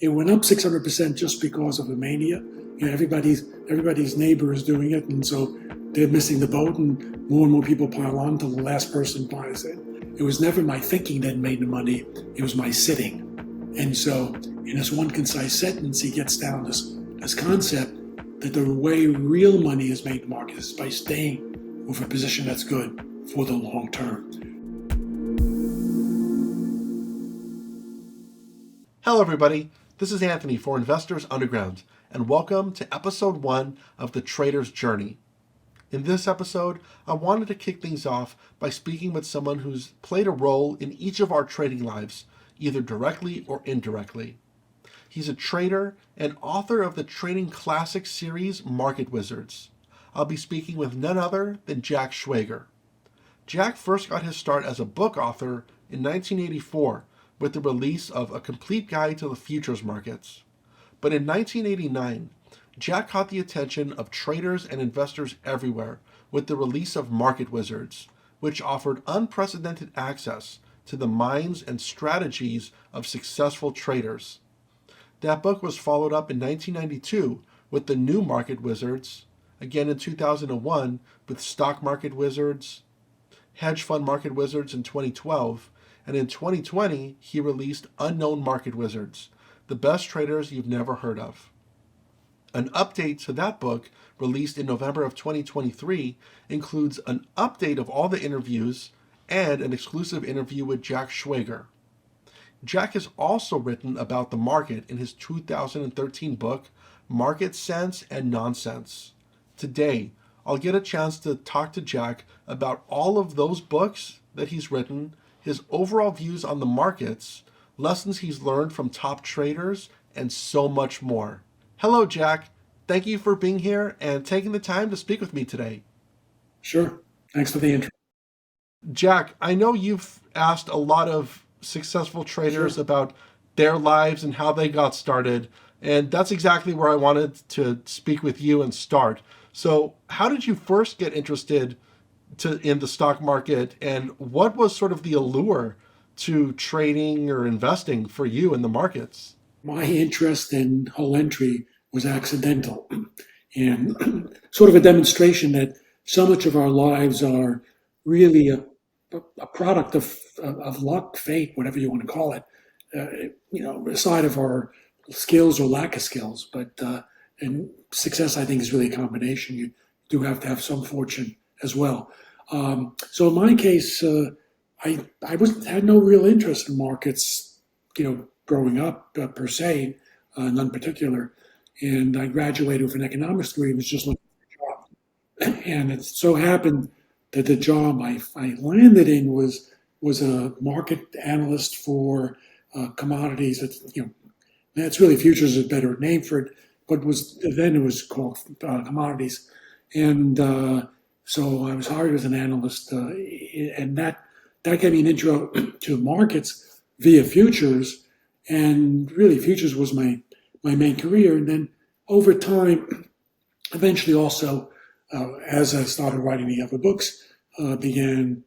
it went up 600% just because of the mania. You know, everybody's neighbor is doing it, and so they're missing the boat, and more people pile on till the last person buys it. It was never my thinking that made the money; it was my sitting. And so, in this one concise sentence, he gets down this concept that the way real money is made in the market is by staying with a position that's good for the long term. Hello, everybody. This is Anthony for Investors Underground, and welcome to episode 1 of The Trader's Journey. In this episode, I wanted to kick things off by speaking with someone who's played a role in each of our trading lives, either directly or indirectly. He's a trader and author of the trading classic series Market Wizards. I'll be speaking with none other than Jack Schwager. Jack first got his start as a book author in 1984 with the release of A Complete Guide to the Futures Markets. But in 1989, Jack caught the attention of traders and investors everywhere with the release of Market Wizards, which offered unprecedented access to the minds and strategies of successful traders. That book was followed up in 1992 with the new Market Wizards, again in 2001 with Stock Market Wizards, Hedge Fund Market Wizards in 2012, and in 2020 he released Unknown Market Wizards, the best traders you've never heard of. An update to that book, released in November of 2023, includes an update of all the interviews and an exclusive interview with Jack Schwager. Jack has also written about the market in his 2013 book, Market Sense and Nonsense. Today, I'll get a chance to talk to Jack about all of those books that he's written, his overall views on the markets, lessons he's learned from top traders, and so much more. Hello, Jack. Thank you for being here and taking the time to speak with me today. Sure. Thanks for the intro. Jack, I know you've asked a lot of successful traders about their lives and how they got started, and that's exactly where I wanted to speak with you and start. So how did you first get interested in the stock market, and what was sort of the allure to trading or investing for you in the markets? My interest in whole entry was accidental and sort of a demonstration that so much of our lives are really a product of luck, fate, whatever you want to call it, aside of our skills or lack of skills. And success, I think, is really a combination. You do have to have some fortune as well. So in my case, I had no real interest in markets, growing up per se, none particular. And I graduated with an economics degree and was just looking for a job. And it so happened that the job I landed in was a market analyst for commodities. That's really futures is a better name for it, but then it was called commodities. And so I was hired as an analyst, and that gave me an intro to markets via futures. And really, futures was my main career. And then over time, eventually also, as I started writing the other books, began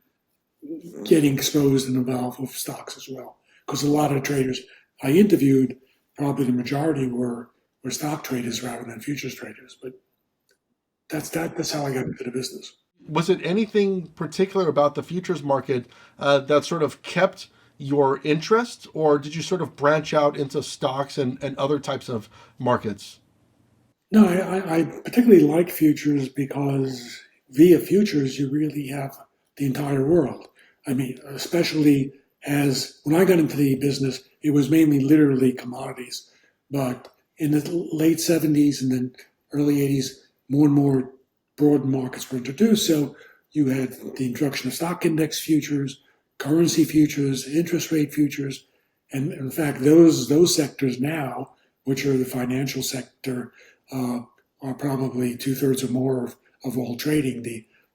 getting exposed and involved with stocks as well. Because a lot of traders I interviewed, probably the majority were stock traders rather than futures traders. But that's how I got into the business. Was it anything particular about the futures market that sort of kept your interest, or did you sort of branch out into stocks and other types of markets? No, I particularly like futures because via futures, you really have the entire world. I mean, especially as when I got into the business, it was mainly literally commodities. But in the late 70s and then early 80s, more and more broad markets were introduced. So you had the introduction of stock index futures, currency futures, interest rate futures. And in fact, those sectors now, which are the financial sector, are probably 2/3 or more of all trading.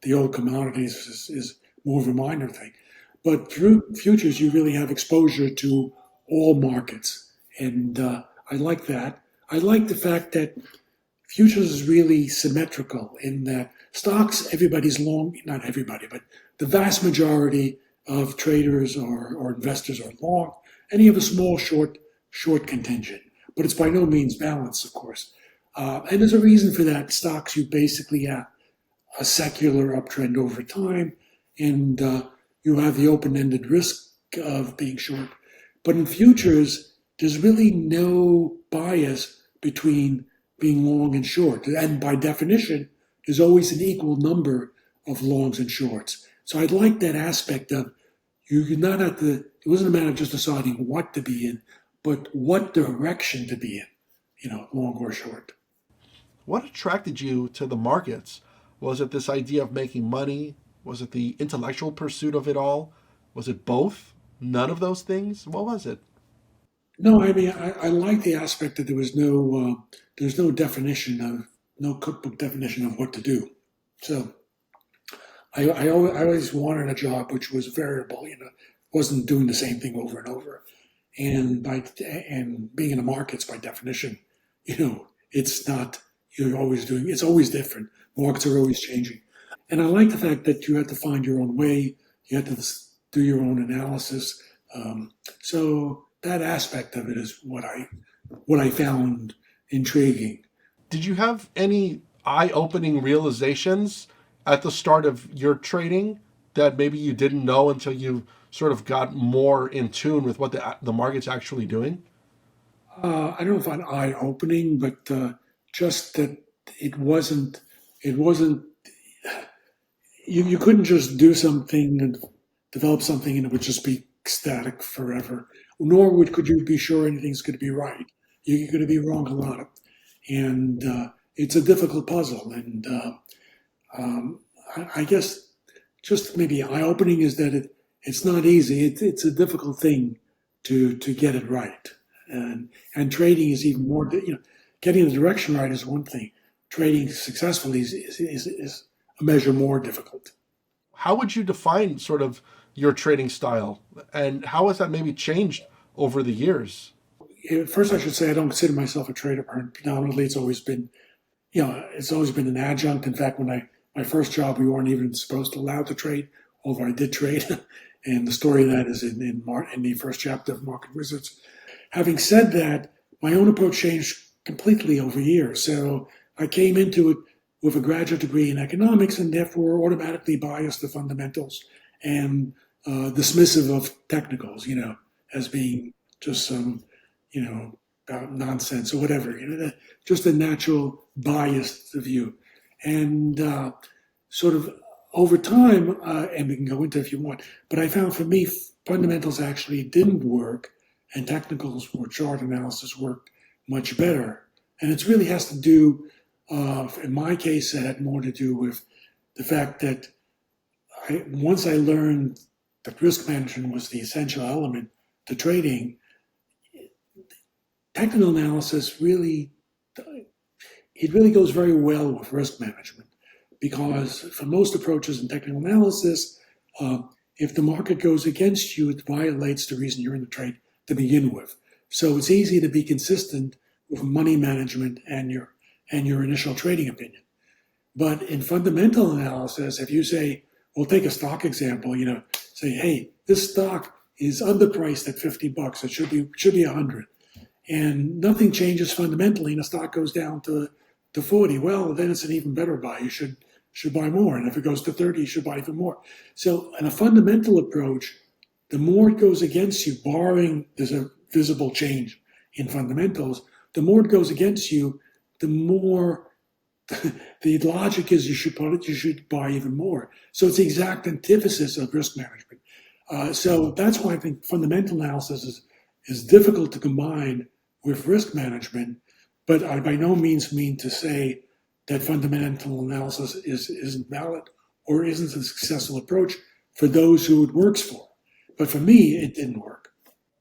The old commodities is more of a minor thing. But through futures, you really have exposure to all markets. And I like that. I like the fact that futures is really symmetrical in that stocks, everybody's long, not everybody, but the vast majority of traders or investors are long, and you have a small short contingent. but it's by no means balanced, of course. And there's a reason for that. Stocks, you basically have a secular uptrend over time, and you have the open-ended risk of being short. But in futures, there's really no bias between being long and short. And by definition, there's always an equal number of longs and shorts. So I like that aspect of you not have to, it wasn't a matter of just deciding what to be in, but what direction to be in, long or short. What attracted you to the markets? Was it this idea of making money? Was it the intellectual pursuit of it all? Was it both? None of those things? What was it? No, I mean, I like the aspect that there's no definition of, no cookbook definition of what to do. So I always wanted a job which was variable, wasn't doing the same thing over and over. And being in the markets by definition, it's not, it's always different. Markets are always changing. And I like the fact that you have to find your own way. You have to do your own analysis. So that aspect of it is what I found intriguing. Did you have any eye-opening realizations at the start of your trading that maybe you didn't know until you sort of got more in tune with what the market's actually doing? I don't know if I'm eye opening, but just that it wasn't you couldn't just do something and develop something and it would just be static forever. Nor could you be sure anything's going to be right. You're going to be wrong a lot, and it's a difficult puzzle. And I guess just maybe eye opening is that it's not easy. It's a difficult thing to get it right, and trading is even more. Getting the direction right is one thing. Trading successfully is a measure more difficult. How would you define sort of your trading style, and how has that maybe changed over the years? First, I should say I don't consider myself a trader. Predominantly, it's always been an adjunct. In fact, my first job, we weren't even supposed to allow to trade, although I did trade. And the story of that is in the first chapter of Market Wizards. Having said that, my own approach changed completely over years. So I came into it with a graduate degree in economics and therefore automatically biased to fundamentals and dismissive of technicals, as being just some, nonsense or whatever, just a natural bias view. And sort of over time, and we can go into it if you want, but I found for me, fundamentals actually didn't work and technicals or chart analysis worked much better. And it really has to do, in my case, it had more to do with the fact that once I learned that risk management was the essential element to trading, technical analysis really goes very well with risk management because for most approaches in technical analysis, if the market goes against you, it violates the reason you're in the trade to begin with. So it's easy to be consistent with money management and your initial trading opinion. But in fundamental analysis, if you say, we'll take a stock example, say, hey, this stock is underpriced at $50. It should be 100. And nothing changes fundamentally, and the stock goes down to 40. Well, then it's an even better buy. You should buy more. And if it goes to 30, you should buy even more. So in a fundamental approach, the more it goes against you, barring there's a visible change in fundamentals, the more it goes against you, the more the logic is you should buy even more. So it's the exact antithesis of risk management. So that's why I think fundamental analysis is difficult to combine with risk management, but I by no means mean to say that fundamental analysis isn't valid or isn't a successful approach for those who it works for. But for me, it didn't work.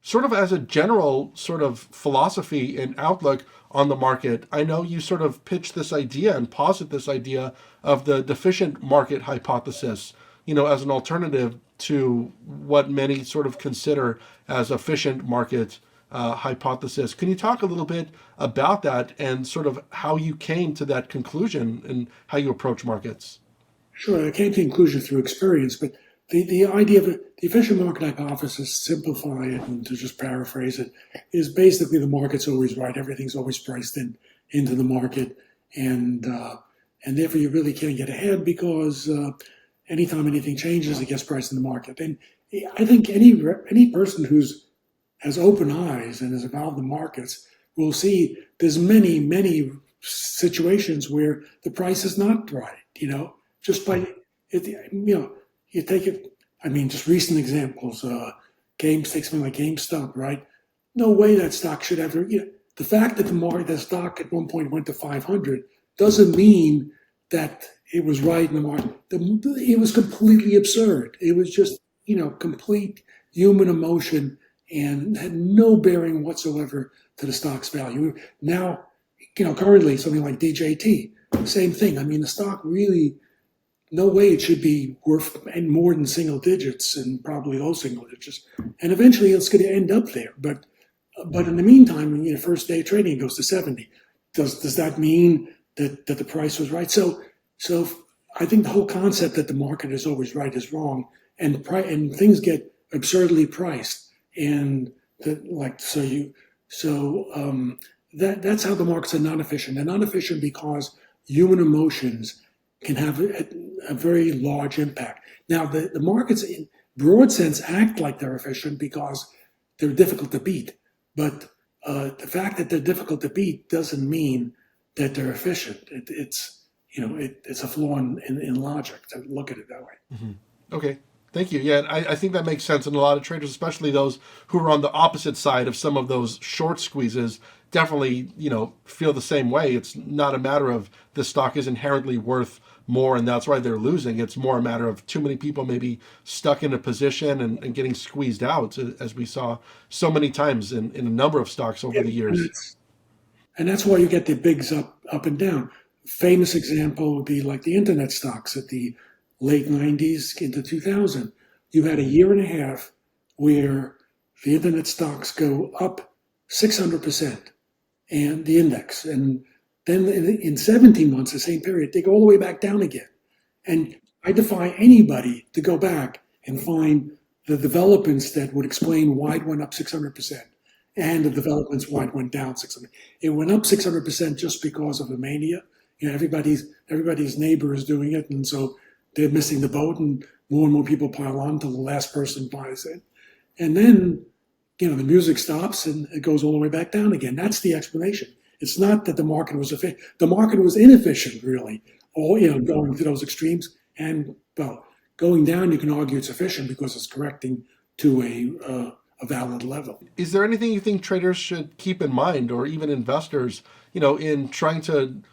Sort of as a general sort of philosophy and outlook on the market, I know you sort of pitch this idea and posit this idea of the deficient market hypothesis, as an alternative to what many sort of consider as efficient market hypothesis. Can you talk a little bit about that and sort of how you came to that conclusion and how you approach markets? Sure, I came to the conclusion through experience, but the idea of the efficient market hypothesis, simplify it and to just paraphrase it, is basically the market's always right. Everything's always priced into the market, and therefore you really can't get ahead because anytime anything changes, it gets priced in the market. And I think any person who's has open eyes and is involved in markets will see there's many situations where the price is not right. Just by it, you take it. I mean, just recent examples. Take something like GameStop, right? No way that stock should ever. The fact that the stock at one point went to 500 doesn't mean that it was right in the market. It was completely absurd. It was just complete human emotion and had no bearing whatsoever to the stock's value. Now, currently something like DJT, same thing. I mean, the stock really, no way it should be worth more than single digits and probably low single digits. And eventually it's going to end up there. But in the meantime, first day of trading it goes to 70. Does that mean that the price was right? So I think the whole concept that the market is always right is wrong, and things get absurdly priced. And that's how the markets are not efficient. They're not efficient because human emotions can have a very large impact. Now, the markets in broad sense act like they're efficient because they're difficult to beat. But the fact that they're difficult to beat doesn't mean that they're efficient. It's a flaw in logic to look at it that way. Mm-hmm. Okay. Thank you. Yeah, I think that makes sense. And a lot of traders, especially those who are on the opposite side of some of those short squeezes, definitely, feel the same way. It's not a matter of the stock is inherently worth more and that's why they're losing. It's more a matter of too many people maybe stuck in a position and getting squeezed out, as we saw so many times in a number of stocks over the years. And that's why you get the bigs up and down. Famous example would be like the internet stocks at the late 90s into 2000. You had a year and a half where the internet stocks go up 600% and the index. And then in 17 months, the same period, they go all the way back down again. And I defy anybody to go back and find the developments that would explain why it went up 600% and the developments why it went down 600%. It went up 600% just because of the mania. Everybody's neighbor is doing it, and so they're missing the boat, and more people pile on until the last person buys it. And then, the music stops and it goes all the way back down again. That's the explanation. It's not that the market was efficient. The market was inefficient, really, going to those extremes. And, going down, you can argue it's efficient because it's correcting to a valid level. Is there anything you think traders should keep in mind, or even investors, in trying to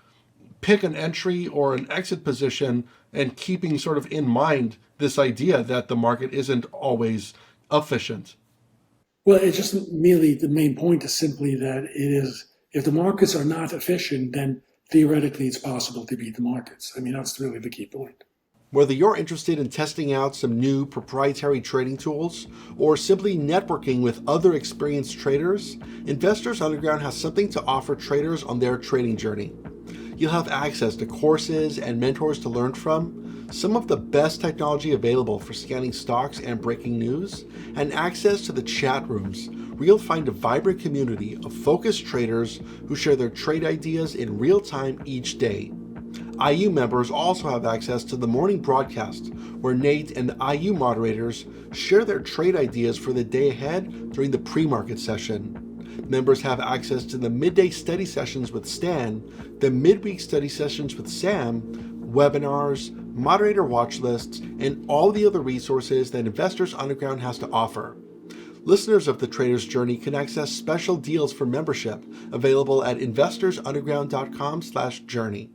pick an entry or an exit position and keeping sort of in mind this idea that the market isn't always efficient? Well, it's just merely the main point is simply that it is, if the markets are not efficient, then theoretically it's possible to beat the markets. I mean, that's really the key point. Whether you're interested in testing out some new proprietary trading tools or simply networking with other experienced traders, Investors Underground has something to offer traders on their trading journey. You'll have access to courses and mentors to learn from, some of the best technology available for scanning stocks and breaking news, and access to the chat rooms where you'll find a vibrant community of focused traders who share their trade ideas in real time each day. IU members also have access to the morning broadcast where Nate and the IU moderators share their trade ideas for the day ahead during the pre-market session. Members have access to the midday study sessions with Stan, the midweek study sessions with Sam, webinars, moderator watch lists, and all the other resources that Investors Underground has to offer. Listeners of The Trader's Journey can access special deals for membership available at investorsunderground.com/journey.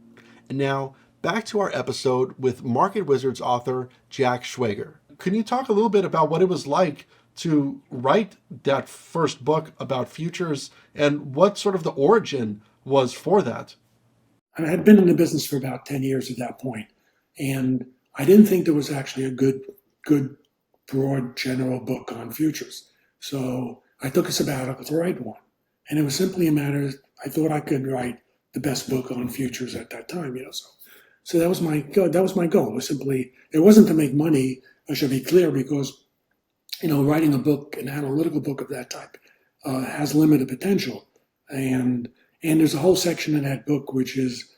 And now, back to our episode with Market Wizards author Jack Schwager. Can you talk a little bit about what it was like to write that first book about futures and what sort of the origin was for that? I had been in the business for about 10 years at that point, and I didn't think there was actually a good, broad, general book on futures. So I took a sabbatical to write one, and it was simply a matter of, I thought I could write the best book on futures at that time, So that was my goal. It was simply, it wasn't to make money. I should be clear because, writing a book, an analytical book of that type, has limited potential. And there's a whole section in that book which is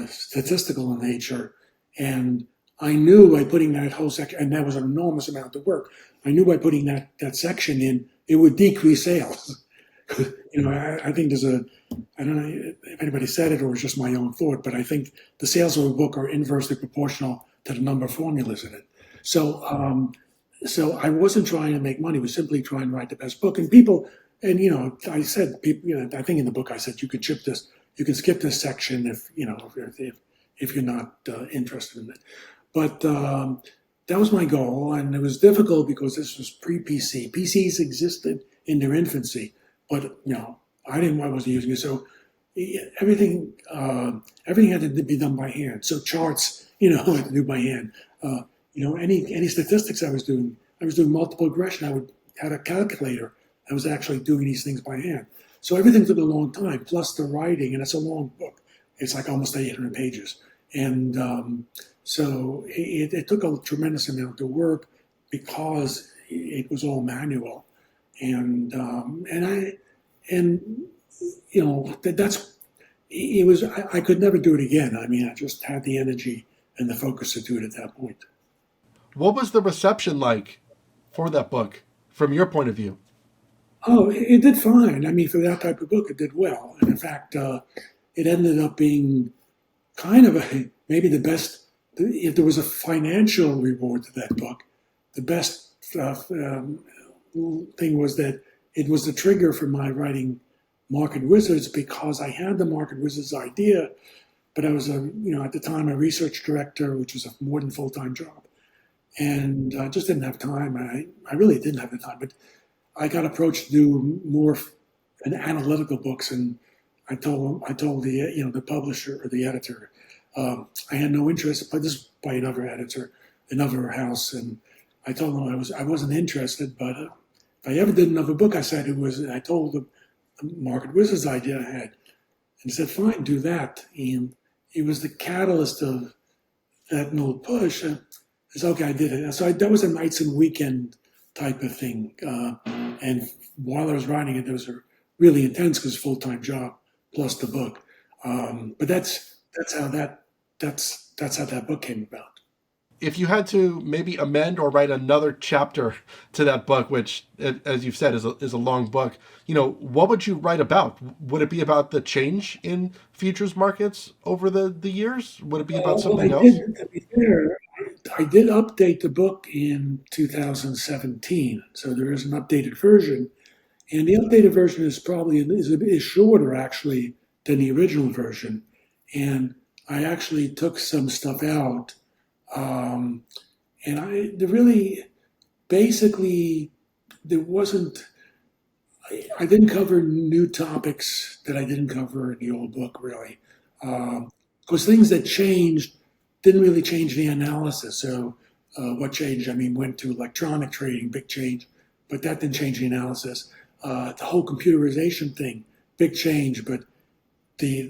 statistical in nature. And I knew by putting that whole section, and that was an enormous amount of work, I knew by putting that section in, it would decrease sales. I think I don't know if anybody said it or it was just my own thought, but I think the sales of a book are inversely proportional to the number of formulas in it. So I wasn't trying to make money. I was simply trying to write the best book. And people, and I said, people, I think in the book I said you can skip this section if you're not interested in it. But that was my goal, and it was difficult because this was pre-PC. PCs existed in their infancy, but I wasn't using it. So everything had to be done by hand. So charts, I had to do by hand. Any statistics I was doing multiple regression. I had a calculator. I was actually doing these things by hand. So everything took a long time, plus the writing, and it's a long book. It's like almost 800 pages. And so it took a tremendous amount of work because it was all manual. I could never do it again. I mean, I just had the energy and the focus to do it at that point. What was the reception like for that book from your point of view? Oh, it did fine. I mean, for that type of book, it did well. And in fact, it ended up being kind of maybe the best. If there was a financial reward to that book, the best thing was that it was the trigger for my writing Market Wizards, because I had the Market Wizards idea, but I was at the time a research director, which was a more than full-time job, and I just didn't have time. I really didn't have the time, but I got approached to do more analytical books, and I told the publisher or the editor I had no interest, but this is by another editor, another house, and I told them I wasn't interested. But if I ever did another book, I told them the Market Wizards idea I had, and he said, "Fine, do that." And it was the catalyst of that little push. I said, "Okay, I did it." So that was a nights and weekend type of thing. And while I was writing it, it was really intense because full-time job plus the book. But that's how that book came about. If you had to maybe amend or write another chapter to that book, which, as you've said, is a long book, what would you write about? Would it be about the change in futures markets over the years? Would it be about something else? To be fair, I did update the book in 2017, so there is an updated version, and the updated version is shorter actually than the original version, and I actually took some stuff out, and there wasn't. I didn't cover new topics that I didn't cover in the old book really, because things that changed didn't really change the analysis. So what changed? I mean, went to electronic trading, big change, but that didn't change the analysis. The whole computerization thing, big change, but the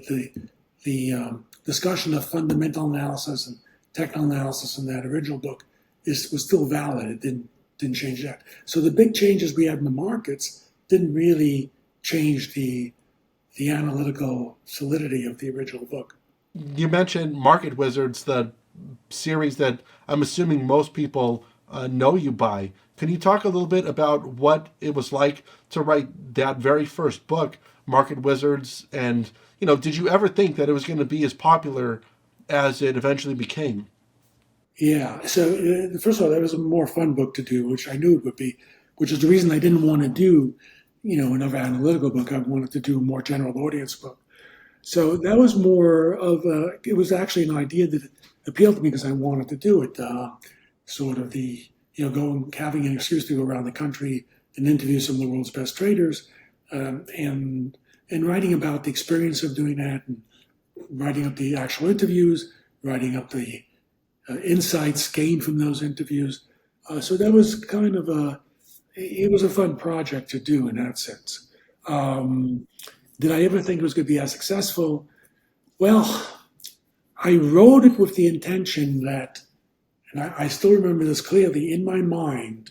discussion of fundamental analysis and technical analysis in that original book was still valid. It didn't change that. So the big changes we had in the markets didn't really change the analytical solidity of the original book. You mentioned Market Wizards, the series that I'm assuming most people know you by. Can you talk a little bit about what it was like to write that very first book, Market Wizards, and did you ever think that it was going to be as popular as it eventually became? Yeah. So first of all, that was a more fun book to do, which I knew it would be, which is the reason I didn't want to do, another analytical book. I wanted to do a more general audience book. So that was more of it was actually an idea that appealed to me because I wanted to do it. Sort of having an excuse to go around the country and interview some of the world's best traders, and writing about the experience of doing that, and writing up the actual interviews, writing up the insights gained from those interviews. So that was kind of it was a fun project to do in that sense. Did I ever think it was going to be as successful? Well, I wrote it with the intention that And I still remember this clearly in my mind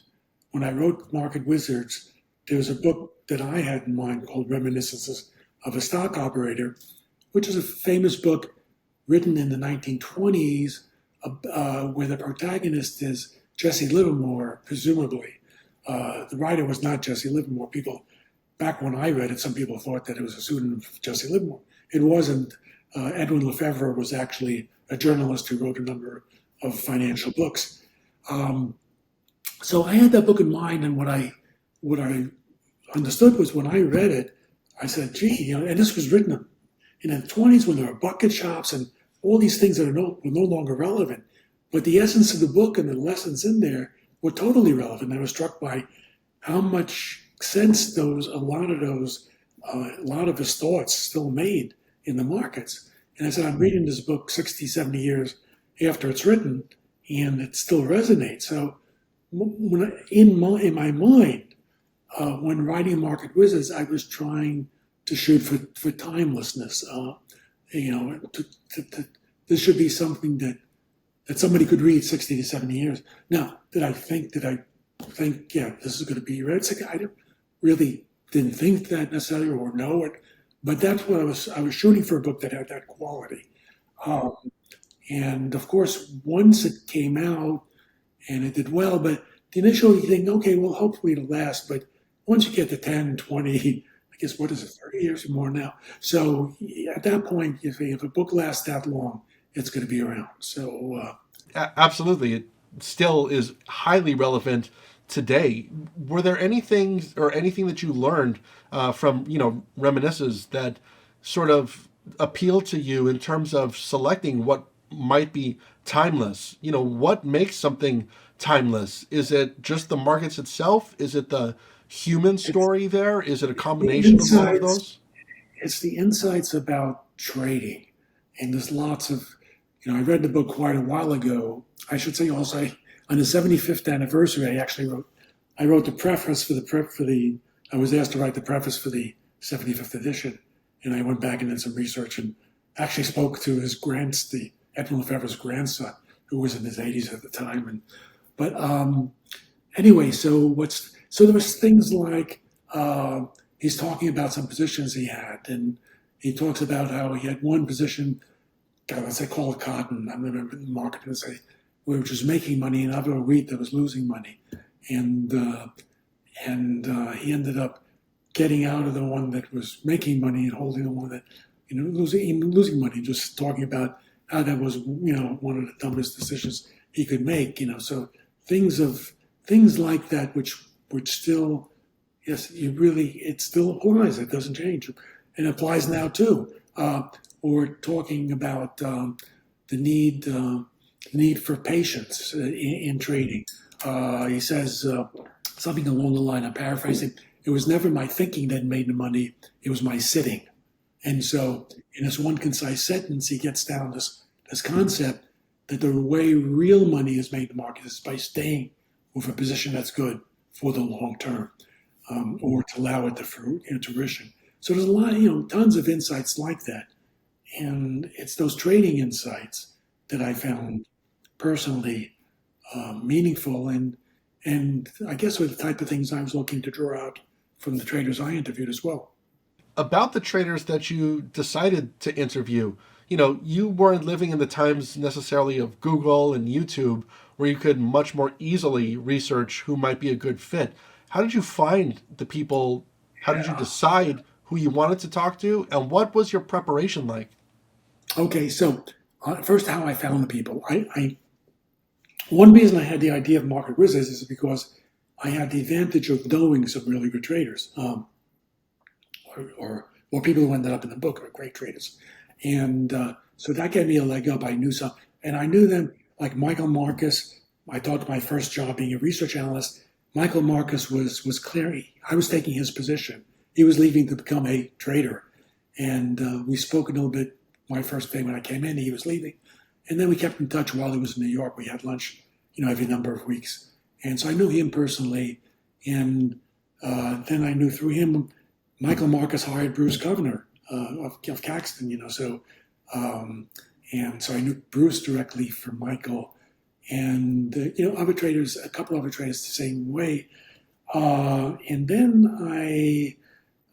when I wrote Market Wizards. There was a book that I had in mind called Reminiscences of a Stock Operator, which is a famous book written in the 1920s, where the protagonist is Jesse Livermore, presumably. The writer was not Jesse Livermore. People, back when I read it, some people thought that it was a pseudonym for Jesse Livermore. It wasn't. Edwin Lefebvre was actually a journalist who wrote a number of financial books. Um, so I had that book in mind, and what I understood was when I read it, I said, "Gee, and this was written in the 20s when there were bucket shops and all these things that were no longer relevant. But the essence of the book and the lessons in there were totally relevant. I was struck by how much sense a lot of his thoughts still made in the markets. And I said, I'm reading this book 60, 70 years after it's written, and it still resonates. So in my mind, when writing Market Wizards, I was trying to shoot for timelessness. This should be something that somebody could read 60 to 70 years. Now, did I think, yeah, this is going to be read? I really didn't think that necessarily or know it, but that's what I was shooting for, a book that had that quality. Um, and of course, once it came out and it did well, but the initial you think, okay, well, hopefully it'll last. But once you get to 10, 20, I guess, what is it, 30 years or more now? So at that point, if a book lasts that long, it's going to be around. So Absolutely. It still is highly relevant today. Were there anything that you learned from, reminiscences that sort of appealed to you in terms of selecting what might be timeless? What makes something timeless? Is it just the markets itself? Is it the human it's story there? Is it a the combination of all of insights. those? It's the insights about trading, and there's lots of. I read the book quite a while ago. I should say also on the 75th anniversary, I wrote the preface for the. I was asked to write the preface for the 75th edition, and I went back and did some research and actually spoke to the Edwin Lefebvre's grandson, who was in his 80s at the time. But anyway, so there was things like he's talking about some positions he had, and he talks about how he had one position. God, let's say call it cotton. I'm going to market and say which was making money, and other wheat that was losing money, and he ended up getting out of the one that was making money and holding the one that losing money. Just talking about how that was one of the dumbest decisions he could make. So things like that, which still, yes, it still applies. It doesn't change, and it applies now too. Or talking about the need for patience in trading. He says something along the line. I'm paraphrasing. It was never my thinking that made the money. It was my sitting. And so, in this one concise sentence, he gets down this concept that the way real money is made in the market is by staying with a position that's good for the long term, or to allow it to fruition. So there's a lot, tons of insights like that. And it's those trading insights that I found personally meaningful, and I guess were the type of things I was looking to draw out from the traders I interviewed as well. About the traders that you decided to interview, you weren't living in the times necessarily of Google and YouTube where you could much more easily research who might be a good fit. How did you find the people? How did you Yeah. decide who you wanted to talk to? And what was your preparation like? Okay, so first, how I found the people. One reason I had the idea of Market Wizards is because I had the advantage of knowing some really good traders, or people who ended up in the book are great traders, and so that gave me a leg up. I knew some, and I knew them like Michael Marcus. I thought my first job being a research analyst, Michael Marcus was clear. I was taking his position. He was leaving to become a trader, and we spoke a little bit. My first day when I came in, he was leaving, and then we kept in touch while he was in New York. We had lunch, every number of weeks, and so I knew him personally, and then I knew through him, Michael Marcus hired Bruce Governor of Caxton, and so I knew Bruce directly from Michael, and other traders, a couple other traders the same way. And then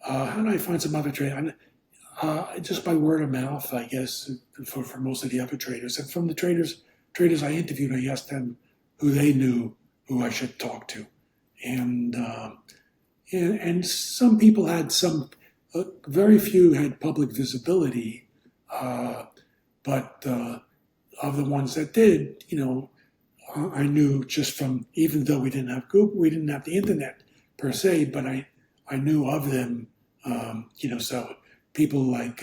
how did I find some other traders? Just by word of mouth, I guess, for most of the other traders. And from the traders I interviewed, I asked them who they knew who I should talk to. And some people had very few had public visibility, but of the ones that did, I knew just from, even though we didn't have Google, we didn't have the internet per se, but I knew of them, so people like,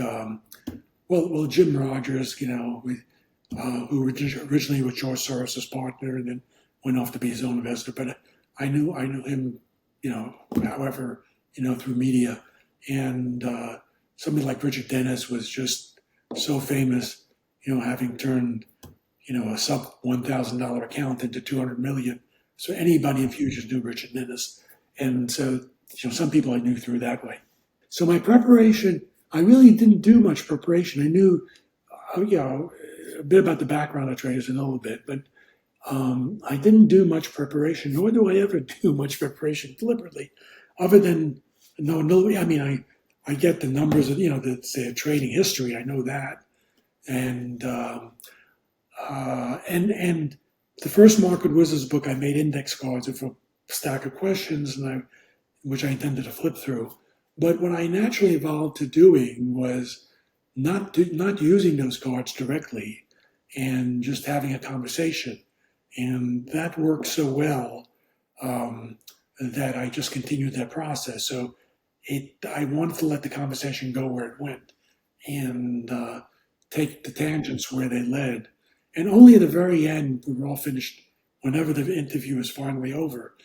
Jim Rogers, who originally was George Soros' partner and then went off to be his own investor, but I knew him, however, through media. And somebody like Richard Dennis was just so famous, having turned, a sub $1,000 account into 200 million. So anybody in futures knew Richard Dennis. And so, some people I knew through that way. So my preparation, I really didn't do much preparation. I knew, a bit about the background of traders, a little bit, but I didn't do much preparation, nor do I ever do much preparation deliberately, other than, I get the numbers of, the trading history. I know that. And the first Market Wizards book, I made index cards with a stack of questions, which I intended to flip through. But what I naturally evolved to doing was not using those cards directly and just having a conversation. And that worked so well that I just continued that process. So I wanted to let the conversation go where it went and take the tangents where they led. And only at the very end, we were all finished, whenever the interview was finally over,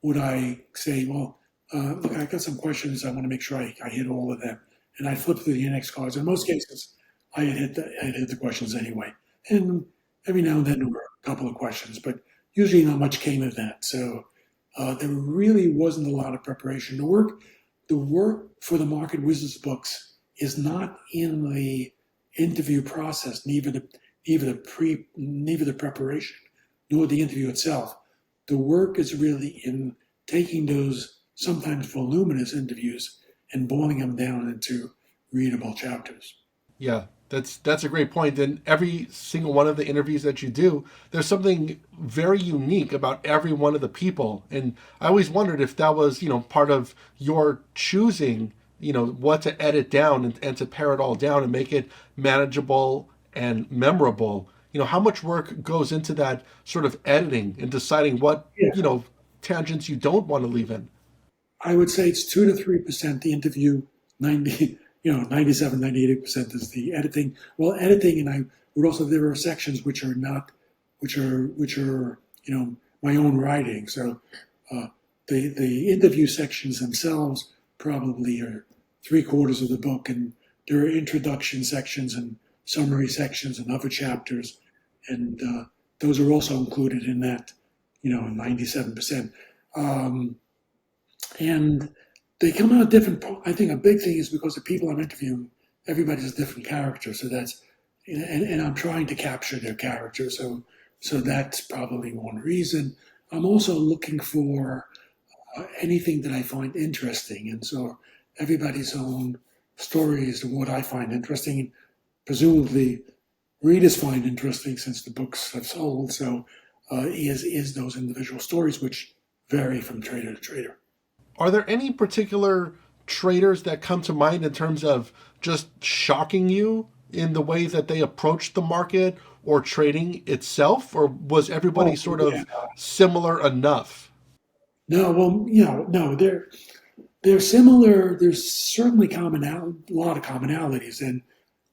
would I say, well, look, I got some questions. I want to make sure I hit all of them. And I flipped through the index cards. In most cases, I had hit the questions anyway. And every now and then there were a couple of questions, but usually not much came of that. So there really wasn't a lot of preparation. The work for the Market Wizards books is not in the interview process, neither the preparation, nor the interview itself. The work is really in taking those sometimes voluminous interviews and boiling them down into readable chapters. Yeah, that's a great point. And every single one of the interviews that you do, there's something very unique about every one of the people. And I always wondered if that was, part of your choosing, what to edit down and to pare it all down and make it manageable and memorable. How much work goes into that sort of editing and deciding what, Yeah. tangents you don't want to leave in. I would say it's 2 to 3% the interview, 97, 98% is the editing. Well, editing, and I would also, there are sections which are not, which are my own writing. So the interview sections themselves probably are 3/4 of the book, and there are introduction sections and summary sections and other chapters, and those are also included in that, 97%. And they come out different. I think a big thing is because the people I'm interviewing, everybody's a different character. So and I'm trying to capture their character. So that's probably one reason. I'm also looking for anything that I find interesting. And so everybody's own story is what I find interesting. And presumably readers find interesting since the books have sold. So is those individual stories, which vary from trader to trader. Are there any particular traders that come to mind in terms of just shocking you in the way that they approached the market or trading itself? Or was everybody sort of similar enough? No, well, no, they're similar. There's certainly a lot of commonalities, and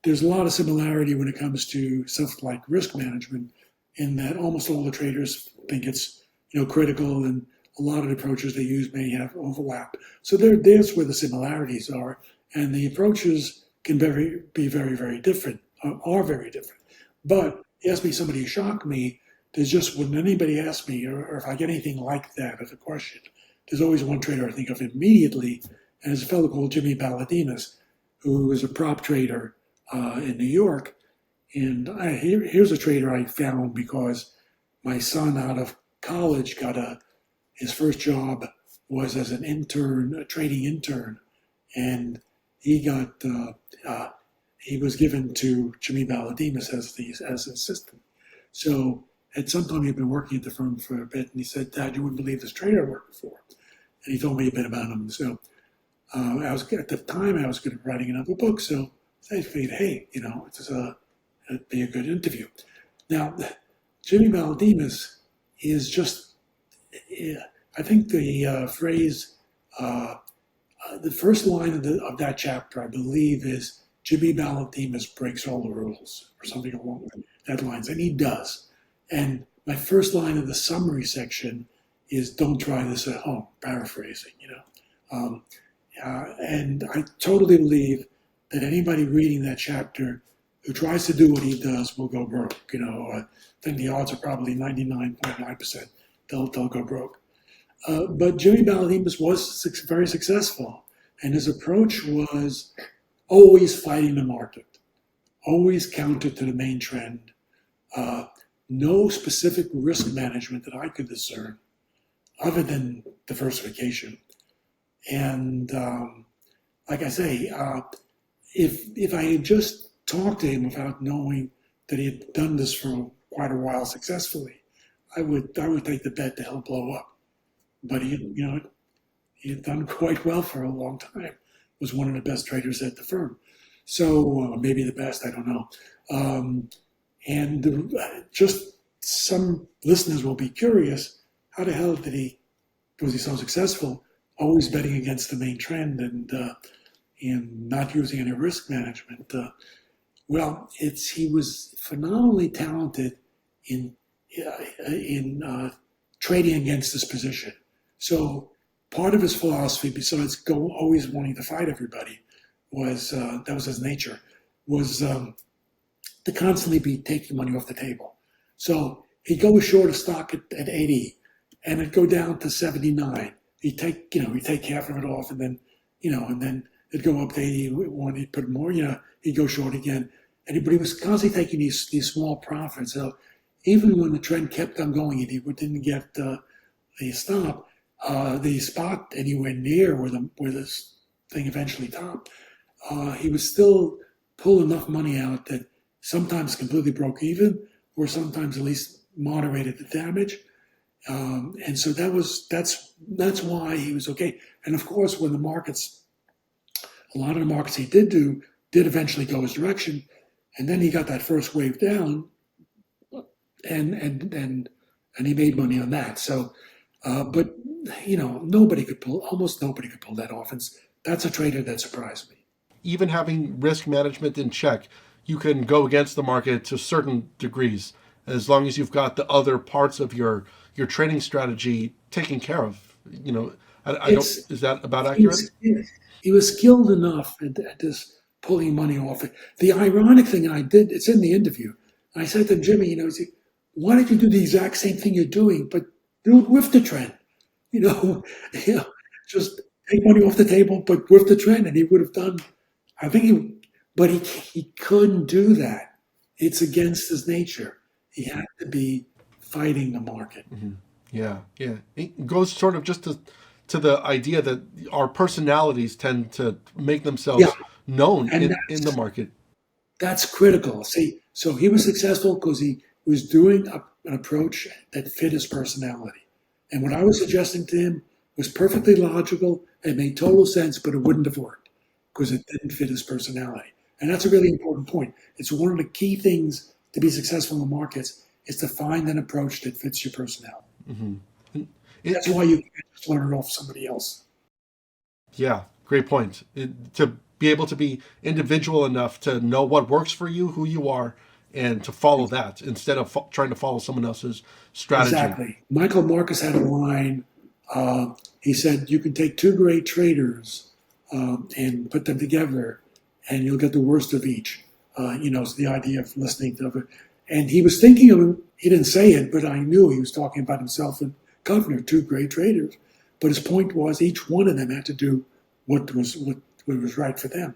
there's a lot of similarity when it comes to stuff like risk management, in that almost all the traders think it's critical, and a lot of the approaches they use may have overlap. So there's where the similarities are, and the approaches can be very, very different, are very different. But ask me somebody who shocked me. There's just, when anybody asks me, or if I get anything like that as a question, there's always one trader I think of immediately, and it's a fellow called Jimmy Paladinas, who is a prop trader in New York. And here's a trader I found because my son out of college his first job was as an intern, a trading intern, and he got he was given to Jimmy Valadimas as an assistant. So at some time he'd been working at the firm for a bit, and he said, "Dad, you wouldn't believe this trader I worked for." And he told me a bit about him. So I was at the time I was good at writing another book, so I figured, hey, it'd be a good interview. Now, Jimmy Valadimas is just, I think the phrase, the first line of that chapter, I believe, is Jimmy Valadimas breaks all the rules, or something along that lines, and he does. And my first line of the summary section is "Don't try this at home," paraphrasing, and I totally believe that anybody reading that chapter who tries to do what he does will go broke. I think the odds are probably 99.9% they'll go broke. But Jimmy Valadimas was very successful, and his approach was always fighting the market, always counter to the main trend. No specific risk management that I could discern, other than diversification. And like I say, if I had just talked to him without knowing that he had done this for quite a while successfully, I would take the bet that he'll blow up. But he had done quite well for a long time. Was one of the best traders at the firm. So maybe the best, I don't know. Just some listeners will be curious, how the hell was he so successful, always betting against the main trend and not using any risk management? He was phenomenally talented in trading against this position. So part of his philosophy, besides always wanting to fight everybody, was that was his nature, was to constantly be taking money off the table. So he'd go short a stock at 80, and it'd go down to 79. He'd take half of it off, and then it'd go up to 81. He'd put more, he'd go short again, but he was constantly taking these small profits. So even when the trend kept on going, and he didn't get the spot anywhere near where this thing eventually topped, he was still pull enough money out that sometimes completely broke even, or sometimes at least moderated the damage. And so that's why he was okay. And of course, when a lot of the markets he did eventually go his direction, and then he got that first wave down, and he made money on that. So, but almost nobody could pull that off. And that's a trader that surprised me. Even having risk management in check, you can go against the market to certain degrees, as long as you've got the other parts of your trading strategy taken care of. Is that about accurate? He was skilled enough at this pulling money off it. The ironic thing I did, it's in the interview. I said to Jimmy, why don't you do the exact same thing you're doing, but do it with the trend? Just take money off the table, but with the trend, and he would have done. But he couldn't do that. It's against his nature. He had to be fighting the market. Mm-hmm. Yeah. It goes sort of just to the idea that our personalities tend to make themselves known in the market. That's critical. See, so he was successful because he was doing an approach that fit his personality. And what I was suggesting to him was perfectly logical. It made total sense, but it wouldn't have worked because it didn't fit his personality. And that's a really important point. It's one of the key things to be successful in the markets is to find an approach that fits your personality. Mm-hmm. That's why you can't just learn it off somebody else. Yeah, great point. To be able to be individual enough to know what works for you, who you are, and to follow that instead of trying to follow someone else's strategy. Exactly. Michael Marcus had a line. He said, you can take two great traders and put them together, and you'll get the worst of each. It's the idea of listening to it. And he was thinking of, he didn't say it, but I knew he was talking about himself and Governor, two great traders. But his point was each one of them had to do what was right for them.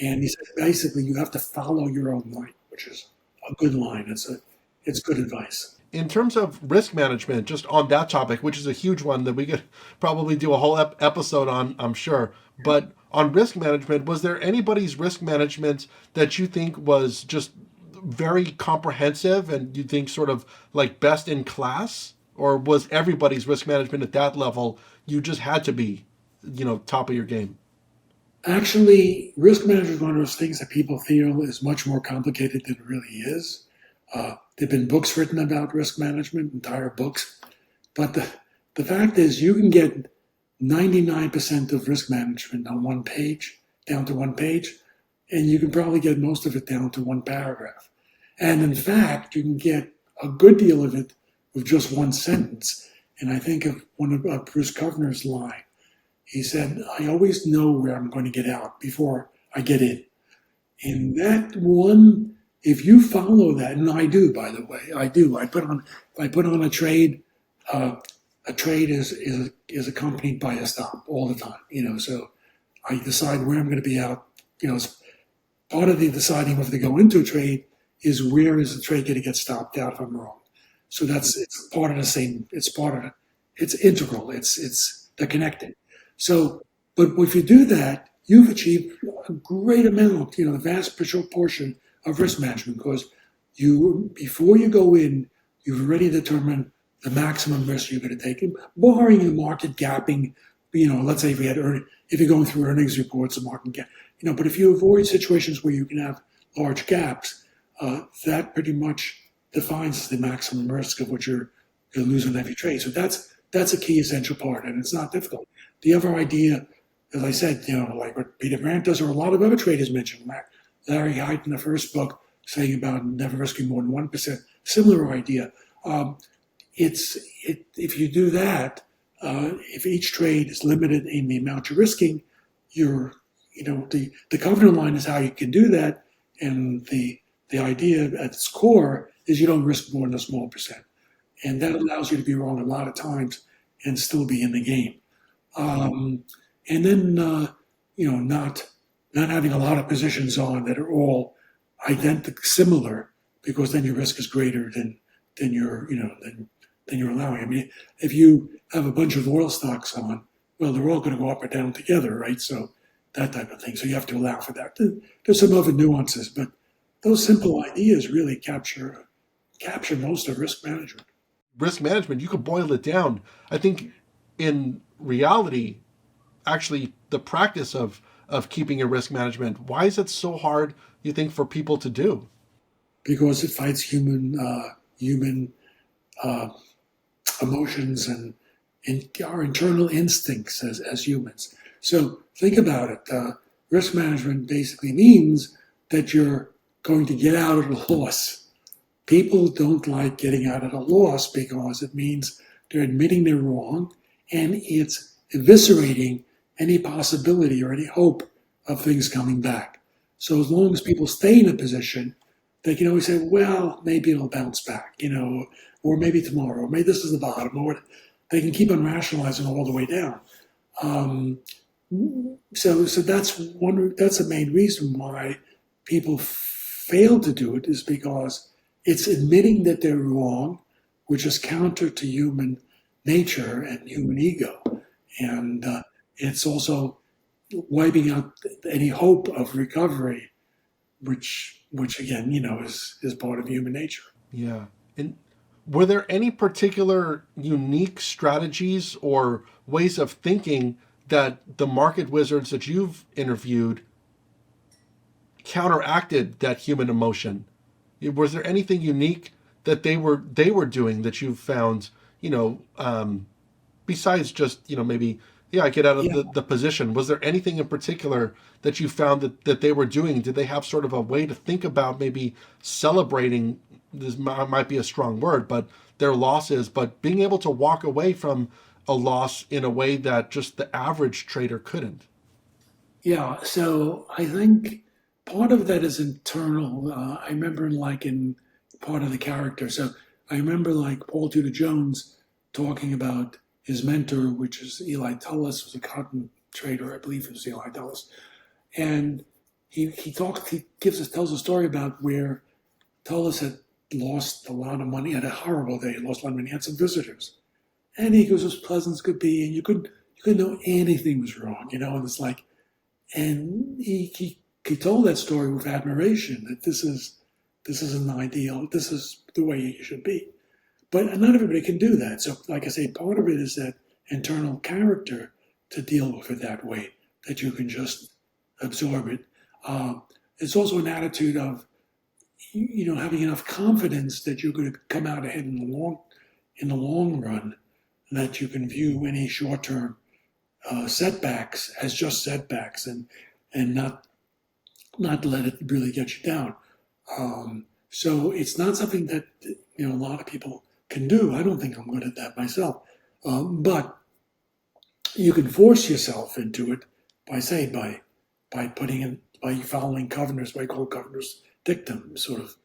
And he said, basically, you have to follow your own light, which is a good line. It's good advice. In terms of risk management, just on that topic, which is a huge one that we could probably do a whole episode on, I'm sure. But on risk management, was there anybody's risk management that you think was just very comprehensive and you think sort of like best in class? Or was everybody's risk management at that level, you just had to be, top of your game? Actually, risk management is one of those things that people feel is much more complicated than it really is. There've been books written about risk management, entire books, but the fact is you can get 99% of risk management on one page, down to one page, and you can probably get most of it down to one paragraph. And in fact, you can get a good deal of it with just one sentence. And I think of one of Bruce Kovner's line. He said, I always know where I'm going to get out before I get in. And that one, if you follow that, and I do, by the way, I do. If I put on a trade, a trade is accompanied by a stop all the time. So I decide where I'm going to be out. It's part of the deciding whether to go into a trade is where is the trade going to get stopped out if I'm wrong. So it's part of the same. It's integral. They're connected. So, but if you do that, you've achieved a great amount, the vast portion of risk management because before you go in, you've already determined the maximum risk you're going to take, barring the market gapping. Let's say if you're going through earnings reports, the market gap. But if you avoid situations where you can have large gaps, that pretty much defines the maximum risk of what you're losing every trade. So that's a key essential part, and it's not difficult. The other idea, as I said, like what Peter Grant does, or a lot of other traders mentioned, Larry Hite in the first book saying about never risking more than 1%, similar idea. If you do that, if each trade is limited in the amount you're risking, the covenant line is how you can do that, and the idea at its core is you don't risk more than a small percent, and that allows you to be wrong a lot of times and still be in the game. And then not having a lot of positions on that are all similar, because then your risk is greater than you're allowing. I mean, if you have a bunch of oil stocks on, well, they're all going to go up or down together, right? So that type of thing. So you have to allow for that. There's some other nuances, but those simple ideas really capture most of risk management. Risk management, you could boil it down. I think in reality, actually, the practice of keeping a risk management, why is it so hard, you think, for people to do? Because it fights human emotions and our internal instincts as humans. So think about it. Risk management basically means that you're going to get out of the loss. People don't like getting out of the loss because it means they're admitting they're wrong, and it's eviscerating any possibility or any hope of things coming back. So as long as people stay in a position, they can always say, well, maybe it'll bounce back, or maybe tomorrow, or maybe this is the bottom, or they can keep on rationalizing all the way down. So that's the main reason why people fail to do it, is because it's admitting that they're wrong, which is counter to human nature and human ego. And it's also wiping out any hope of recovery, which again, is part of human nature. Yeah. And were there any particular unique strategies or ways of thinking that the market wizards that you've interviewed counteracted that human emotion? Was there anything unique that they were doing that you've found, besides just, maybe, I get out of the position? Was there anything in particular that you found that they were doing? Did they have sort of a way to think about maybe celebrating, this might be a strong word, but their losses, but being able to walk away from a loss in a way that just the average trader couldn't? Yeah, so I think part of that is internal. I remember in part of the character. So I remember Paul Tudor Jones talking about his mentor, which is Eli Tullis, was a cotton trader, I believe it was Eli Tullis. And he tells a story about where Tullis had lost a lot of money, had a horrible day, lost a lot of money, had some visitors. And he was as pleasant as could be, and you couldn't know anything was wrong, and it's like, and he told that story with admiration that this is an ideal, this is the way you should be. But not everybody can do that. So, like I say, part of it is that internal character to deal with it that way, that you can just absorb it. It's also an attitude of, having enough confidence that you're going to come out ahead in the long run, that you can view any short-term setbacks as just setbacks, and not let it really get you down. So it's not something that a lot of people can do. I don't think I'm good at that myself, but you can force yourself into it by putting in by following Covenant's, what I call Covenant's dictum, sort of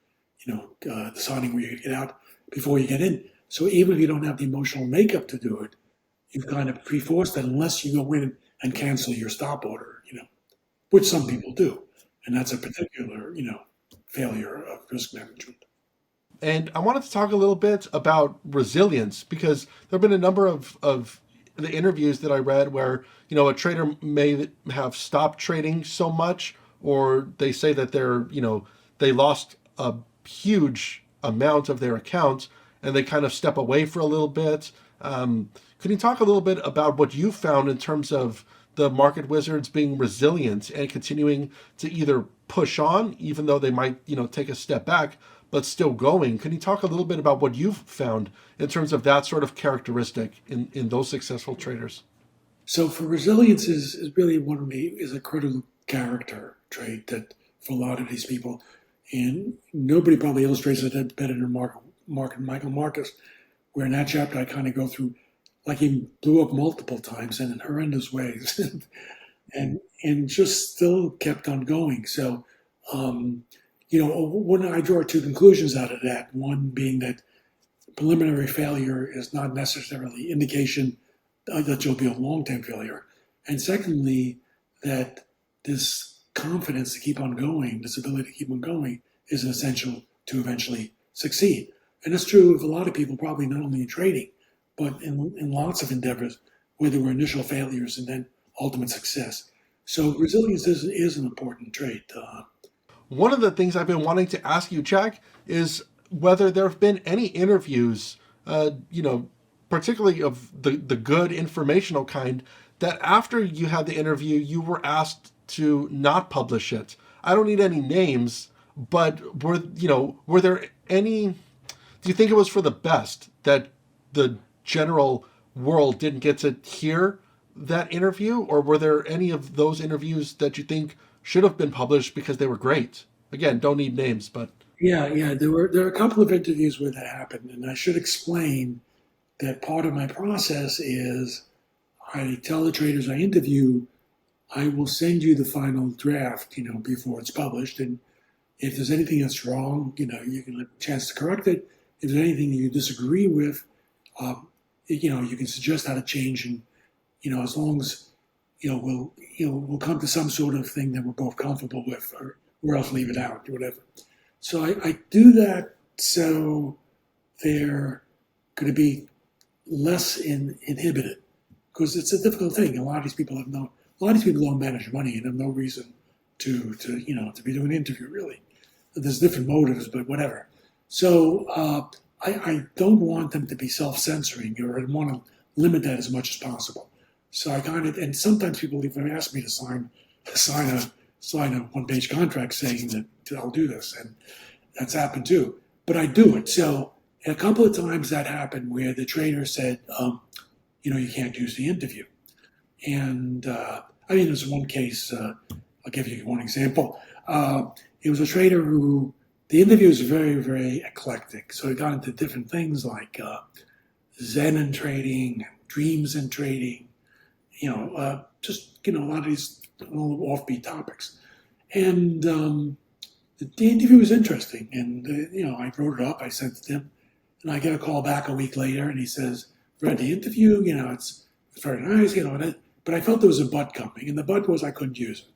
deciding where you get out before you get in. So even if you don't have the emotional makeup to do it, you've kind of pre-forced that unless you go in and cancel your stop order, which some people do, and that's a particular failure of risk management. And I wanted to talk a little bit about resilience, because there have been a number of the interviews that I read where, a trader may have stopped trading so much, or they say that they lost a huge amount of their account and they kind of step away for a little bit. Could you talk a little bit about what you found in terms of the market wizards being resilient and continuing to either push on, even though they might, take a step back, but still going? Can you talk a little bit about what you've found in terms of that sort of characteristic in those successful traders? So for resilience is really is a critical character trait that for a lot of these people, and nobody probably illustrates it better than Michael Marcus, where in that chapter I kind of go through, like, he blew up multiple times and in horrendous ways, and just still kept on going. So, when I draw two conclusions out of that, one being that preliminary failure is not necessarily indication that you'll be a long-term failure, and secondly, that this confidence to keep on going, this ability to keep on going, is essential to eventually succeed. And that's true of a lot of people, probably not only in trading, but in lots of endeavors where there were initial failures and then ultimate success. So resilience is an important trait. One of the things I've been wanting to ask you, Jack, is whether there have been any interviews, particularly of the good informational kind, that after you had the interview, you were asked to not publish it. I don't need any names, but were there any? Do you think it was for the best that the general world didn't get to hear that interview, or were there any of those interviews that you think should have been published because they were great? Again, don't need names, but Yeah. There were a couple of interviews where that happened, and I should explain that part of my process is I tell the traders I interview, I will send you the final draft, before it's published, and if there's anything that's wrong, you can have a chance to correct it. If there's anything you disagree with, you can suggest how to change, and as long as we'll come to some sort of thing that we're both comfortable with, or else leave it out, or whatever. So I do that so they're going to be less inhibited, because it's a difficult thing. A lot of these people don't manage money and have no reason to be doing an interview, really. There's different motives, but whatever. So I don't want them to be self-censoring, or I want to limit that as much as possible. So I and sometimes people even ask me to sign a one-page contract saying that I'll do this, and that's happened too. But I do it. So a couple of times that happened where the trader said, you can't use the interview. And there's one case, I'll give you one example. It was a trader who, the interview was very, very eclectic. So he got into different things like Zen in trading, dreams in trading, a lot of these little offbeat topics. And the interview was interesting. And, I wrote it up, I sent it to him, and I get a call back a week later, and he says, read the interview, it's very nice, but I felt there was a but coming, and the but was I couldn't use it.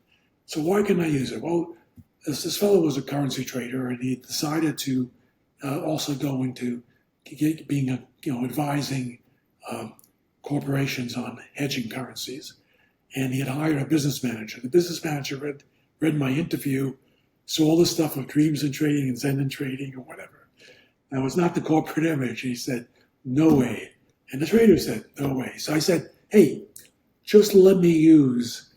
So why couldn't I use it? Well, this fellow was a currency trader, and he decided to also go into being advising corporations on hedging currencies. And he had hired a business manager. The business manager read my interview, saw all this stuff of dreams and trading and Zen and trading or whatever. That was not the corporate image. He said, no way. And the trader said, no way. So I said, hey, just let me use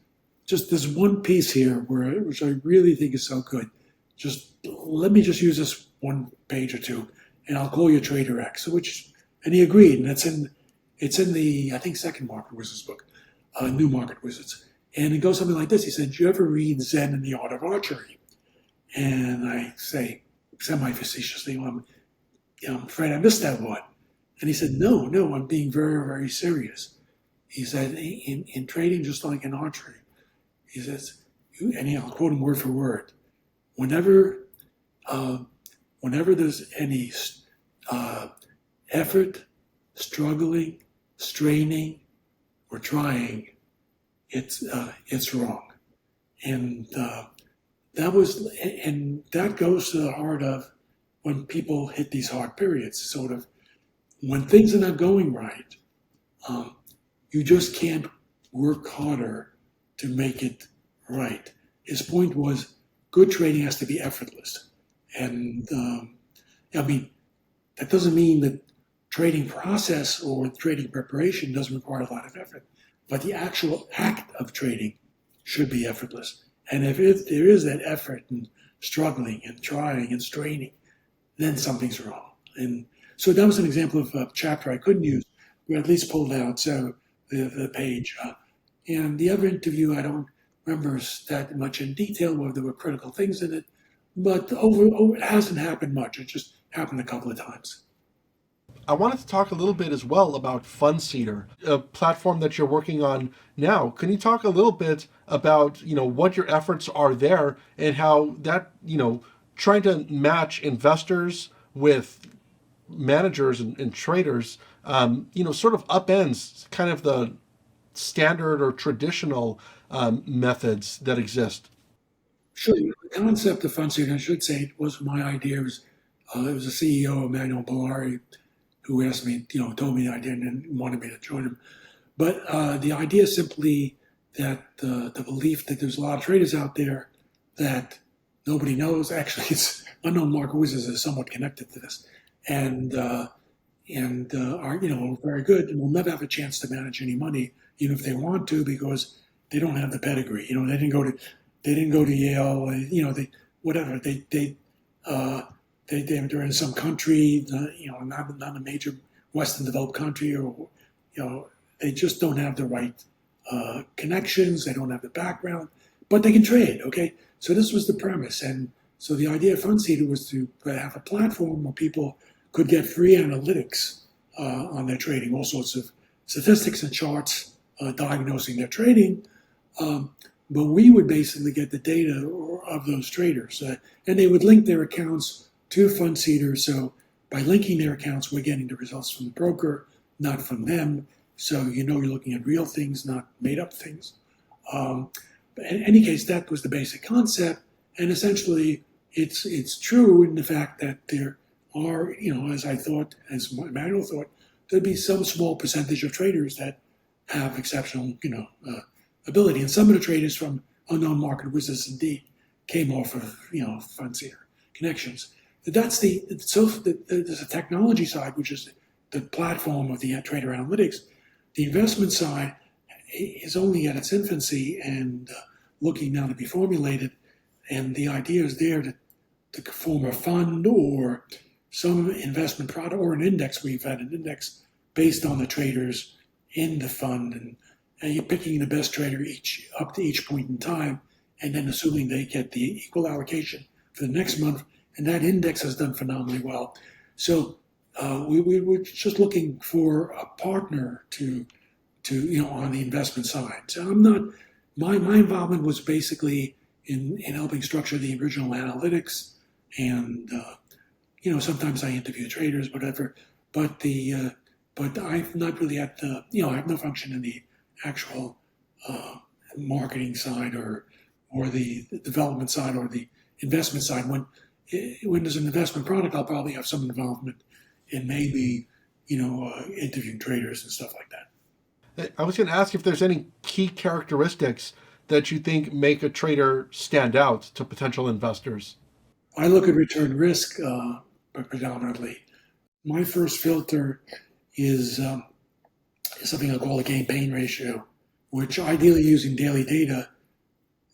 just this one piece here which I really think is so good. Just let me just use this one page or two, and I'll call you Trader X. And he agreed, and it's in the, I think, second Market Wizards book, New Market Wizards. And it goes something like this. He said, "Do you ever read Zen and the Art of Archery?" And I say, semi-facetiously, well, I'm afraid I missed that one. And he said, no, I'm being very, very serious. He said, in trading, just like in archery, he says, and I'll quote him word for word, whenever there's any effort, struggling, straining, or trying, it's wrong. And that goes to the heart of when people hit these hard periods, sort of when things are not going right, you just can't work harder to make it right. His point was good trading has to be effortless. And that doesn't mean that trading process or trading preparation doesn't require a lot of effort, but the actual act of trading should be effortless. And if there is that effort and struggling and trying and straining, then something's wrong. And so that was an example of a chapter I couldn't use, but at least pulled out the page. And the other interview, I don't remember that much in detail, whether there were critical things in it, but it hasn't happened much. It just happened a couple of times. I wanted to talk a little bit as well about FundSeeder, a platform that you're working on now. Can you talk a little bit about, what your efforts are there and how that, trying to match investors with managers and traders, sort of upends kind of the standard or traditional methods that exist? Sure. The concept of FundSeeder, I should say, it was my idea. It was the CEO, Emmanuel Bellari, who asked me, told me the idea and wanted me to join him. But the idea is simply that the belief that there's a lot of traders out there that nobody knows. Actually, it's Unknown Market Wizards is somewhat connected to this, and are very good and will never have a chance to manage any money, even if they want to, because they don't have the pedigree. They didn't go to Yale. They're in some country, not a major Western developed country, or they just don't have the right connections. They don't have the background, but they can trade. Okay, so this was the premise, and so the idea of FundSeeder was to have a platform where people could get free analytics on their trading, all sorts of statistics and charts diagnosing their trading. But we would basically get the data of those traders, and they would link their accounts to FundSeeder. So by linking their accounts, we're getting the results from the broker, not from them. So you're looking at real things, not made up things. But in any case, that was the basic concept, and essentially, it's true in the fact that there are, as Emmanuel thought, there'd be some small percentage of traders that have exceptional, ability. And some of the traders from Unknown Market Wizards indeed came off of, FundSeeder connections. There's a technology side, which is the platform of the trader analytics. The investment side is only at its infancy and looking now to be formulated. And the idea is there to form a fund or some investment product or an index. We've had an index based on the traders in the fund, and you're picking the best trader up to each point in time, and then assuming they get the equal allocation for the next month. And that index has done phenomenally well. So we were just looking for a partner to on the investment side. So my involvement was basically in helping structure the original analytics, and sometimes I interview traders, whatever. But I've not really had I have no function in the actual marketing side or the development side or the investment side. When there's an investment product, I'll probably have some involvement in maybe, interviewing traders and stuff like that. I was going to ask if there's any key characteristics that you think make a trader stand out to potential investors. I look at return risk predominantly. My first filter is something I call a gain pain ratio, which ideally using daily data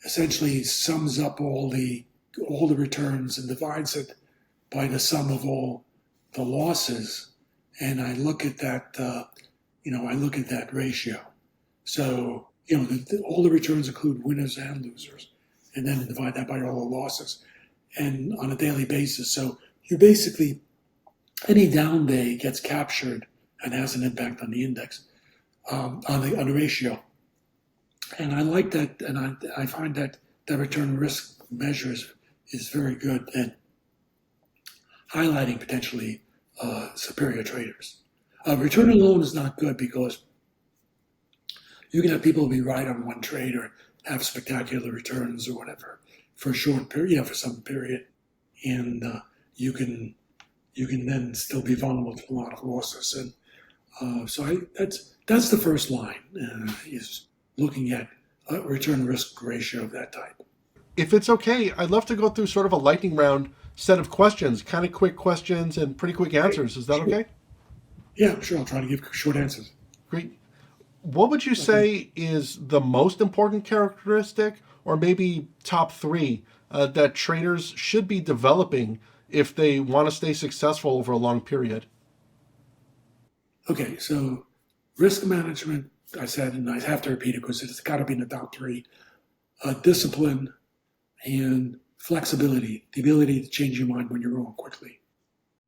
essentially sums up all the returns and divides it by the sum of all the losses. And I look at that, ratio. So, all the returns include winners and losers, and then divide that by all the losses, and on a daily basis. So you basically, any down day gets captured and has an impact on the index, on the ratio. And I like that, and I find that return risk measures is very good at highlighting potentially superior traders. Return alone is not good because you can have people be right on one trade or have spectacular returns or whatever for a short period, for some period, and you can then still be vulnerable to a lot of losses. And that's the first line is looking at a return risk ratio of that type. If it's okay, I'd love to go through sort of a lightning round set of questions, kind of quick questions and pretty quick answers. Is that okay? Yeah, sure. I'll try to give short answers. Great. What would you say is the most important characteristic, or maybe top three, that traders should be developing if they want to stay successful over a long period? Okay, so risk management, I said, and I have to repeat it because it's got to be in the top three. Discipline and flexibility, the ability to change your mind when you're wrong quickly.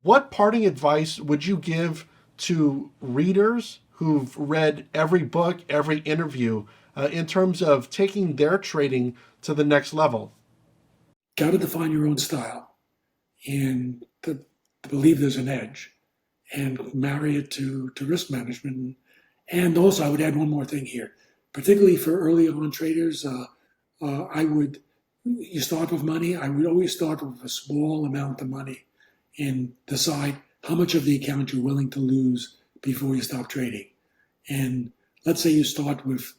What parting advice would you give to readers who've read every book, every interview, in terms of taking their trading to the next level? Got to define your own style and to believe there's an edge and marry it to risk management. And also, I would add one more thing here, particularly for early on traders. You start with money. I would always start with a small amount of money and decide how much of the account you're willing to lose before you stop trading. And let's say you start with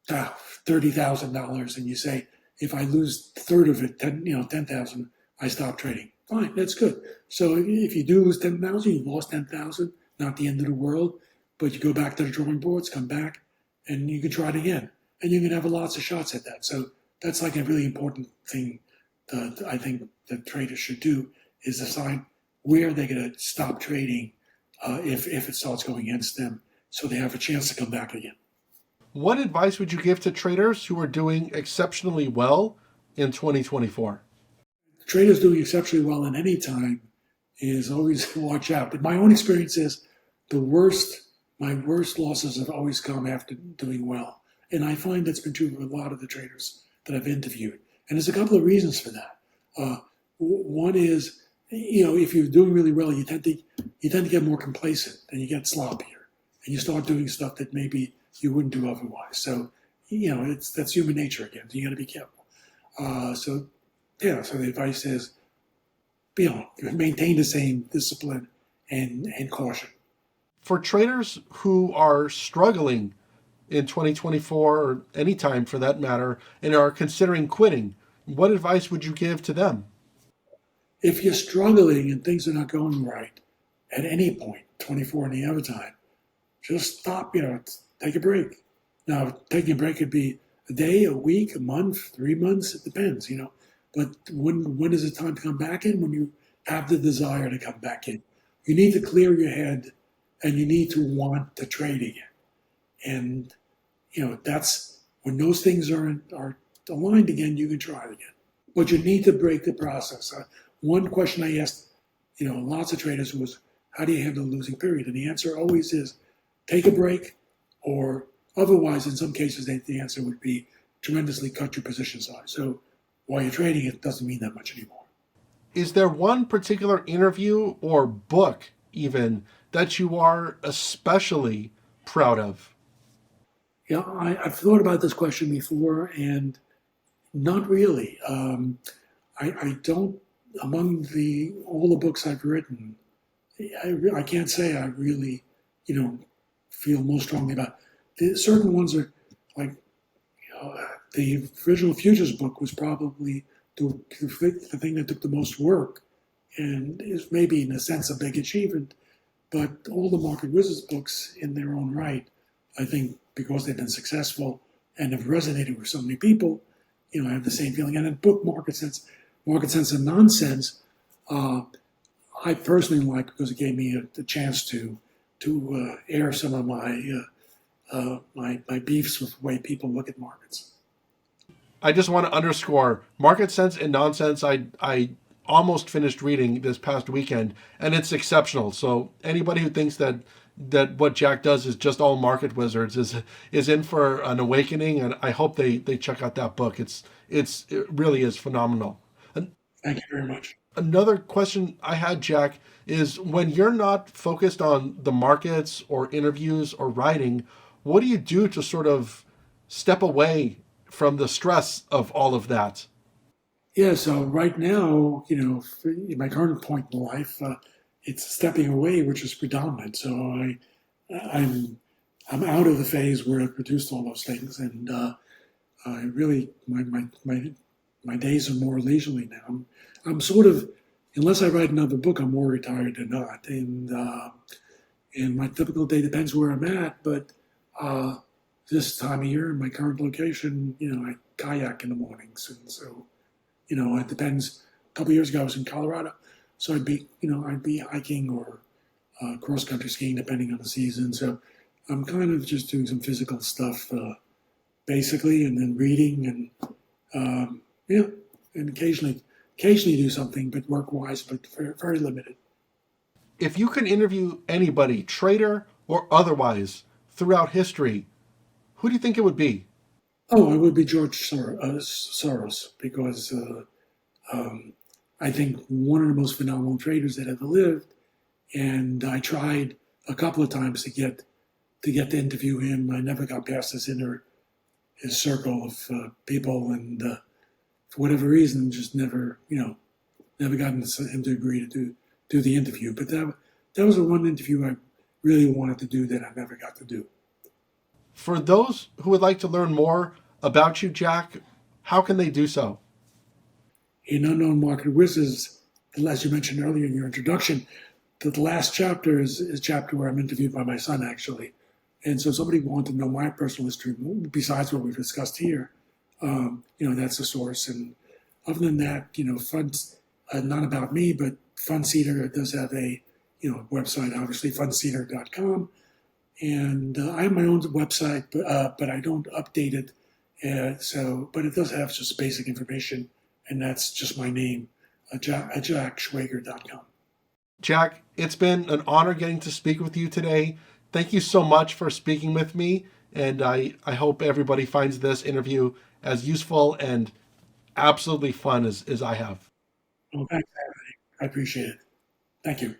$30,000 and you say, if I lose a third of it, 10,000, I stop trading. Fine, that's good. So if you do lose 10,000, you've lost 10,000, not the end of the world, but you go back to the drawing boards, come back, and you can try it again. And you can have lots of shots at that. So that's like a really important thing that I think that traders should do is decide where they're going to stop trading if it starts going against them so they have a chance to come back again. What advice would you give to traders who are doing exceptionally well in 2024? Traders doing exceptionally well in any time is always watch out. But my own experience is my worst losses have always come after doing well. And I find that's been true for a lot of the traders that I've interviewed. And there's a couple of reasons for that. One is, if you're doing really well, you tend to get more complacent and you get sloppier, and you start doing stuff that maybe you wouldn't do otherwise. So, that's human nature again. So you got to be careful. So the advice is, maintain the same discipline and caution. For traders who are struggling in 2024 or any time for that matter and are considering quitting, what advice would you give to them? If you're struggling and things are not going right at any point, 24 any other time, just stop, take a break. Now, taking a break could be a day, a week, a month, 3 months, it depends, But when is it time to come back in? When you have the desire to come back in. You need to clear your head and you need to want to trade again. And, that's when those things are aligned again, you can try it again. But you need to break the process. One question I asked, lots of traders was, how do you handle a losing period? And the answer always is, take a break, or otherwise, in some cases, the answer would be tremendously cut your position size. So while you're trading, it doesn't mean that much anymore. Is there one particular interview or book even that you are especially proud of? Yeah, I've thought about this question before, and not really. I don't, among all the books I've written, I can't say I really, feel most strongly about. Certain ones are like the original Futures book was probably the thing that took the most work, and is maybe in a sense a big achievement. But all the Market Wizards books, in their own right, I think because they've been successful and have resonated with so many people, I have the same feeling. And in book Market Sense and Nonsense, I personally like because it gave me the chance to air some of my beefs with the way people look at markets. I just want to underscore Market Sense and Nonsense. I almost finished reading this past weekend, and it's exceptional. So anybody who thinks that what Jack does is just all Market Wizards is in for an awakening, and I hope they check out that book. It really is phenomenal. And thank you very much. Another question I had, Jack, is when you're not focused on the markets or interviews or writing, what do you do to sort of step away from the stress of all of that? Yeah, so right now, in my current point in life, it's stepping away, which is predominant. So I'm out of the phase where I produced all those things, and I really my days are more leisurely now. I'm sort of, unless I write another book, I'm more retired than not, and my typical day depends where I'm at. But this time of year, in my current location, I kayak in the mornings, and so. It depends. A couple of years ago, I was in Colorado, so I'd be hiking or cross country skiing, depending on the season. So I'm kind of just doing some physical stuff, basically, and then reading and occasionally do something, but work wise, but very, very limited. If you could interview anybody, trader or otherwise, throughout history, who do you think it would be? Oh, it would be George Soros, because I think one of the most phenomenal traders that ever lived. And I tried a couple of times to get to interview him. I never got past his circle of people, and for whatever reason, just never gotten him to agree to do the interview. But that was the one interview I really wanted to do that I never got to do. For those who would like to learn more about you, Jack, how can they do so? In Unknown Market Wizards, as you mentioned earlier in your introduction, the last chapter is a chapter where I'm interviewed by my son, actually. And so somebody wanted to know my personal history, besides what we've discussed here, that's the source. And other than that, funds, not about me, but FundSeeder does have a website, obviously, FundSeeder.com. And I have my own website, but I don't update it. But it does have just basic information, and that's just my name, JackSchwager.com. Jack, it's been an honor getting to speak with you today. Thank you so much for speaking with me, and I hope everybody finds this interview as useful and absolutely fun as I have. Well, thanks, Anthony. I appreciate it. Thank you.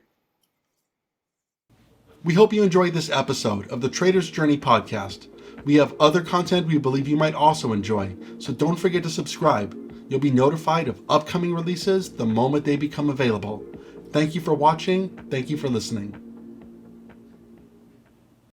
We hope you enjoyed this episode of the Trader's Journey podcast. We have other content we believe you might also enjoy, so don't forget to subscribe. You'll be notified of upcoming releases the moment they become available. Thank you for watching. Thank you for listening.